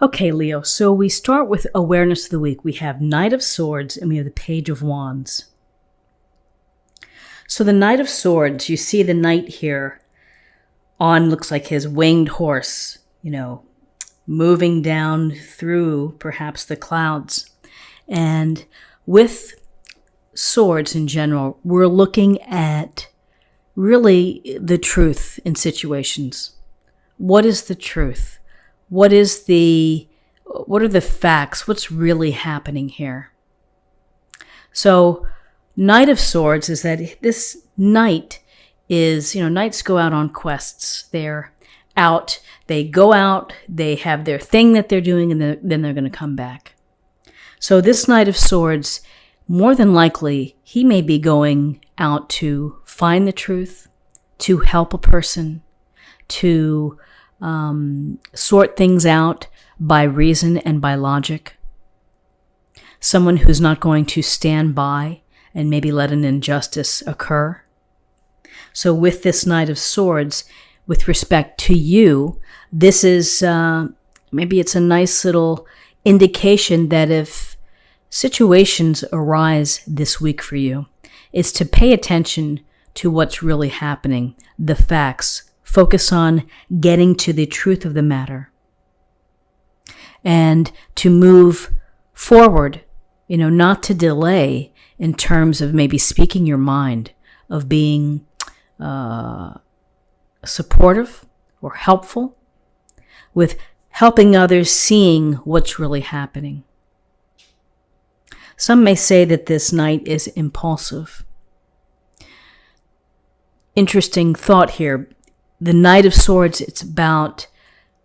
Okay, Leo, so we start with awareness of the week. We have Knight of Swords and we have the Page of Wands. So the Knight of Swords, you see the knight here looks like his winged horse, moving down through perhaps the clouds. And with swords in general, we're looking at really the truth in situations. What is the truth? What are the facts? What's really happening here? So, Knight of Swords is that this knight is, knights go out on quests. They're out, they go out, they have their thing that they're doing, and then they're going to come back. So this Knight of Swords, more than likely, he may be going out to find the truth, to help a person, to sort things out by reason and by logic. Someone who's not going to stand by and maybe let an injustice occur. So with this Knight of Swords, with respect to you, this is maybe it's a nice little indication that if situations arise this week for you, is to pay attention to what's really happening, the facts. Focus on getting to the truth of the matter. And to move forward, not to delay in terms of maybe speaking your mind, of being supportive or helpful, with helping others seeing what's really happening. Some may say that this knight is impulsive. Interesting thought here. The Knight of Swords, it's about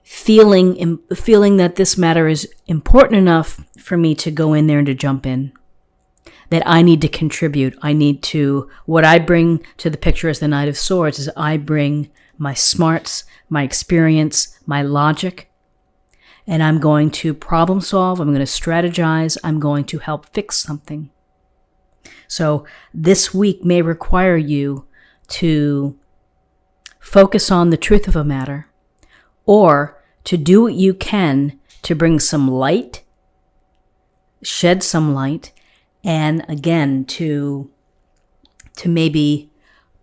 feeling that this matter is important enough for me to go in there and to jump in. That I need to contribute. What I bring to the picture as the Knight of Swords is I bring my smarts, my experience, my logic, and I'm going to problem solve, I'm going to strategize, I'm going to help fix something. So this week may require you to focus on the truth of a matter, or to do what you can to bring some light, shed some light, and again, to maybe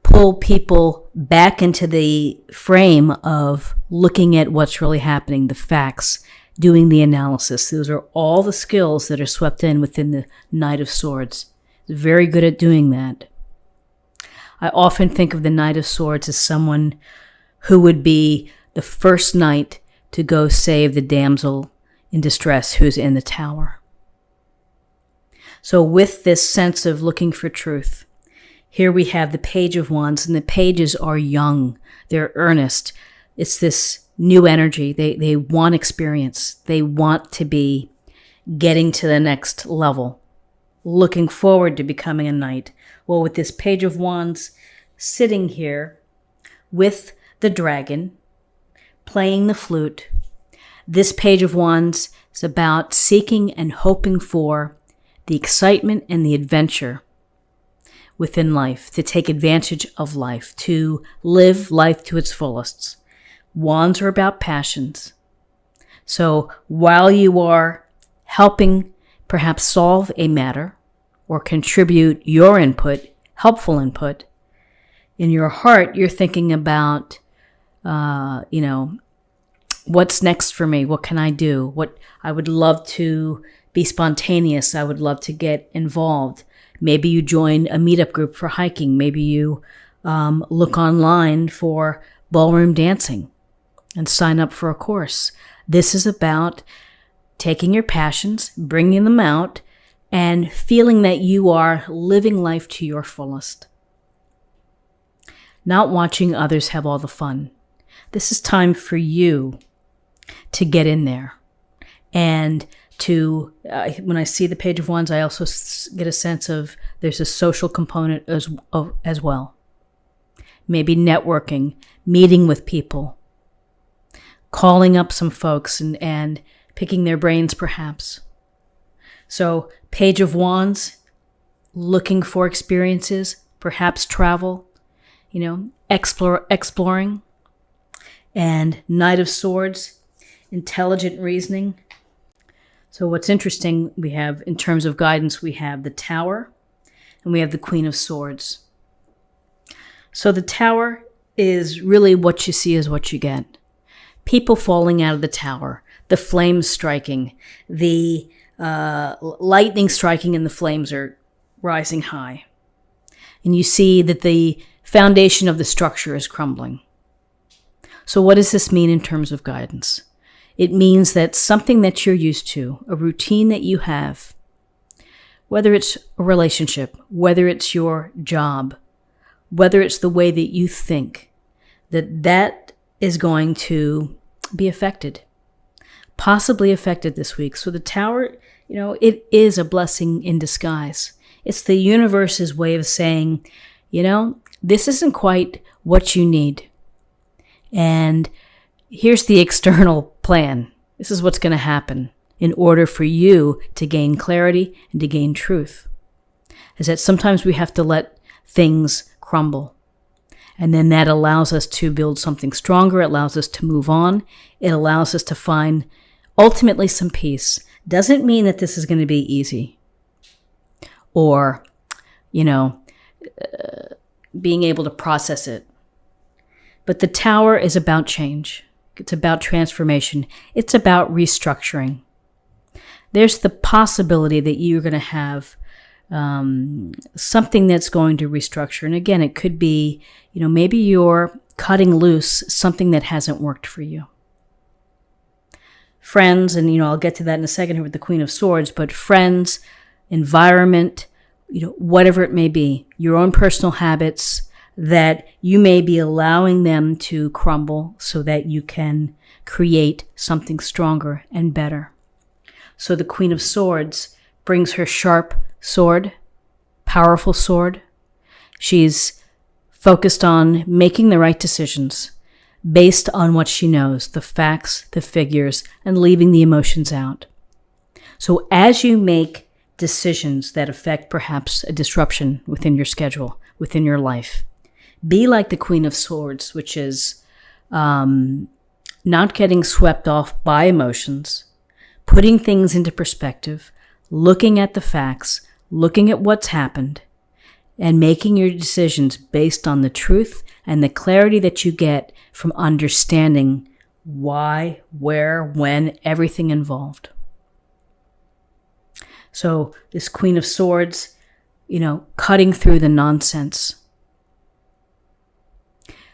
pull people back into the frame of looking at what's really happening, the facts, doing the analysis. Those are all the skills that are swept in within the Knight of Swords. He's very good at doing that. I often think of the Knight of Swords as someone who would be the first knight to go save the damsel in distress who's in the tower. So with this sense of looking for truth, here we have the Page of Wands, and the pages are young. They're earnest. It's this new energy. They want experience. They want to be getting to the next level, looking forward to becoming a knight. Well, with this Page of Wands sitting here with the dragon, playing the flute, this Page of Wands is about seeking and hoping for the excitement and the adventure within life, to take advantage of life, to live life to its fullest. Wands are about passions. So while you are helping perhaps solve a matter or contribute your input, helpful input, in your heart, you're thinking about, what's next for me? What can I do? What I would love to be spontaneous. I would love to get involved. Maybe you join a meetup group for hiking. Maybe you look online for ballroom dancing and sign up for a course. This is about taking your passions, bringing them out, and feeling that you are living life to your fullest. Not watching others have all the fun. This is time for you to get in there. And to, when I see the Page of Wands, I also get a sense of there's a social component as well. Maybe networking, meeting with people, calling up some folks and picking their brains perhaps. So Page of Wands, looking for experiences, perhaps travel, exploring. And Knight of Swords intelligent reasoning. So what's interesting, we have, in terms of guidance, we have the Tower and we have the Queen of Swords. So the Tower is really what you see is what you get. People falling out of the tower, the flames striking, the lightning striking, and the flames are rising high. And you see that the foundation of the structure is crumbling. So what does this mean in terms of guidance? It means that something that you're used to, a routine that you have, whether it's a relationship, whether it's your job, whether it's the way that you think, that is going to be affected, possibly affected this week. So the Tower, it is a blessing in disguise. It's the universe's way of saying, this isn't quite what you need. And here's the external plan. This is what's going to happen in order for you to gain clarity and to gain truth. Is that sometimes we have to let things crumble. And then that allows us to build something stronger. It allows us to move on. It allows us to find ultimately some peace. Doesn't mean that this is going to be easy. Or, being able to process it. But the Tower is about change. It's about transformation. It's about restructuring. There's the possibility that you're going to have something that's going to restructure. And again, it could be, maybe you're cutting loose something that hasn't worked for you. Friends, and I'll get to that in a second here with the Queen of Swords, but friends, environment, whatever it may be, your own personal habits that you may be allowing them to crumble so that you can create something stronger and better. So the Queen of Swords brings her sharp sword, powerful sword. She's focused on making the right decisions based on what she knows, the facts, the figures, and leaving the emotions out. So as you make decisions that affect perhaps a disruption within your schedule, within your life, be like the Queen of Swords, which is not getting swept off by emotions, putting things into perspective, looking at the facts, looking at what's happened, and making your decisions based on the truth and the clarity that you get from understanding why, where, when, everything involved. So this Queen of Swords, cutting through the nonsense.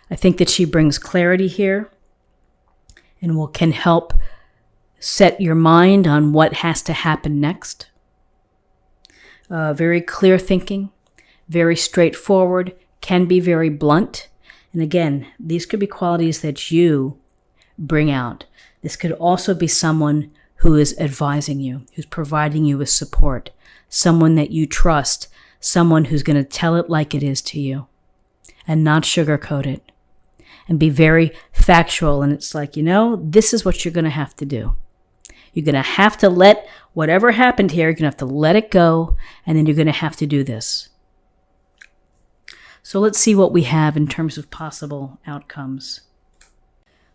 I think that she brings clarity here and can help set your mind on what has to happen next. Very clear thinking, very straightforward, can be very blunt. And again, these could be qualities that you bring out. This could also be someone who is advising you, who's providing you with support, someone that you trust, someone who's going to tell it like it is to you and not sugarcoat it and be very factual. And it's like, this is what you're going to have to do. You're going to have to let whatever happened here, you're going to have to let it go, and then you're going to have to do this. So let's see what we have in terms of possible outcomes.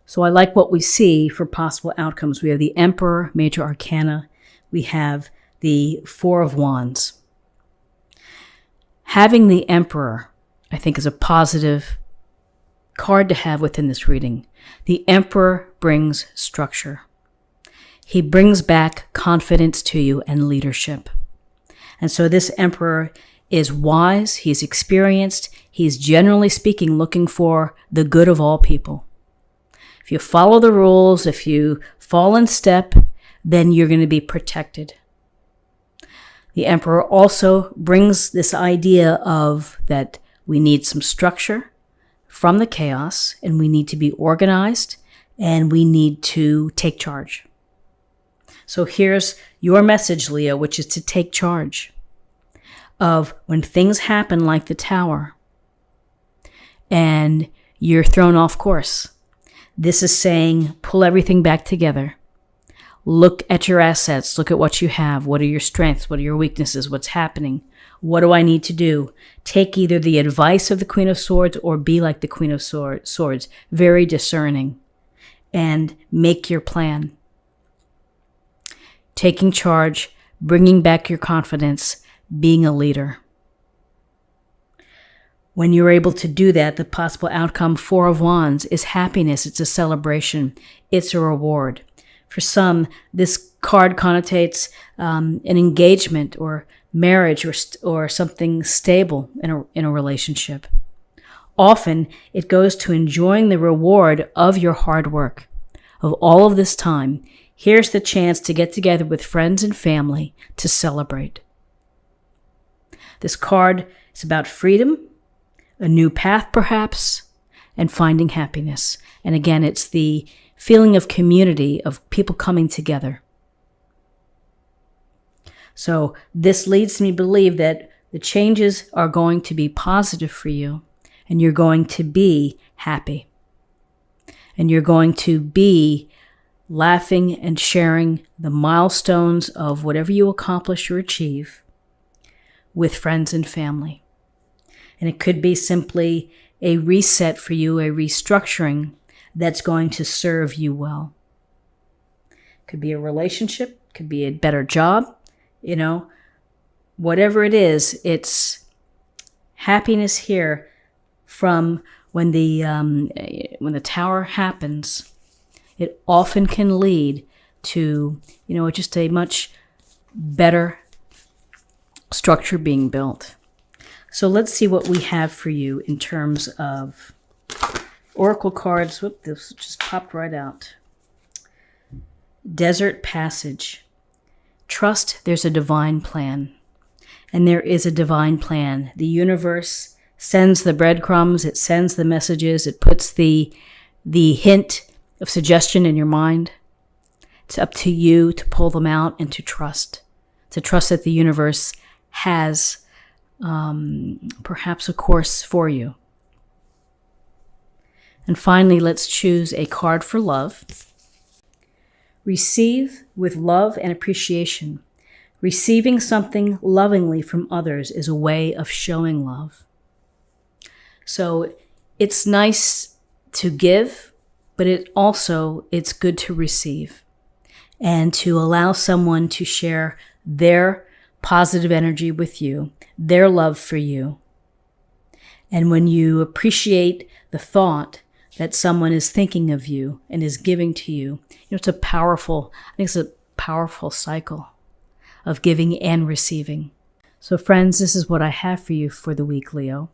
So I like what we see for possible outcomes. We have the Emperor, Major Arcana. We have the Four of Wands. Having the Emperor, I think, is a positive card to have within this reading. The Emperor brings structure. He brings back confidence to you and leadership. And so this Emperor is wise, he's experienced, he's generally speaking looking for the good of all people. If you follow the rules, if you fall in step, then you're going to be protected. The Emperor also brings this idea of that we need some structure from the chaos, and we need to be organized, and we need to take charge. So here's your message, Leo, which is to take charge of when things happen like the Tower and you're thrown off course. This is saying, pull everything back together. Look at your assets. Look at what you have. What are your strengths? What are your weaknesses? What's happening? What do I need to do? Take either the advice of the Queen of Swords or be like the Queen of Swords, very discerning. and make your plan. Taking charge, bringing back your confidence, being a leader. When you're able to do that, the possible outcome, Four of Wands, is happiness. It's a celebration. It's a reward. For some, this card connotates an engagement or marriage or something stable in a relationship. Often, it goes to enjoying the reward of your hard work, of all of this time. Here's the chance to get together with friends and family to celebrate. This card is about freedom, a new path perhaps, and finding happiness. And again, it's the feeling of community, of people coming together. So this leads me to believe that the changes are going to be positive for you, and you're going to be happy. And you're going to be laughing and sharing the milestones of whatever you accomplish or achieve with friends and family. And it could be simply a reset for you, a restructuring that's going to serve you well. Could be a relationship, could be a better job, whatever it is, it's happiness here from when the tower happens. It often can lead to, just a much better structure being built. So let's see what we have for you in terms of oracle cards. Whoop, this just popped right out. Desert Passage. Trust there's a divine plan. And there is a divine plan. The universe sends the breadcrumbs, it sends the messages, it puts the hint of suggestion in your mind. It's up to you to pull them out and to trust that the universe has perhaps a course for you. And finally, let's choose a card for love. Receive with love and appreciation. Receiving something lovingly from others is a way of showing love. So it's nice to give, but it's good to receive and to allow someone to share their positive energy with you, their love for you. And when you appreciate the thought that someone is thinking of you and is giving to you, it's a powerful cycle of giving and receiving. So friends, this is what I have for you for the week, Leo.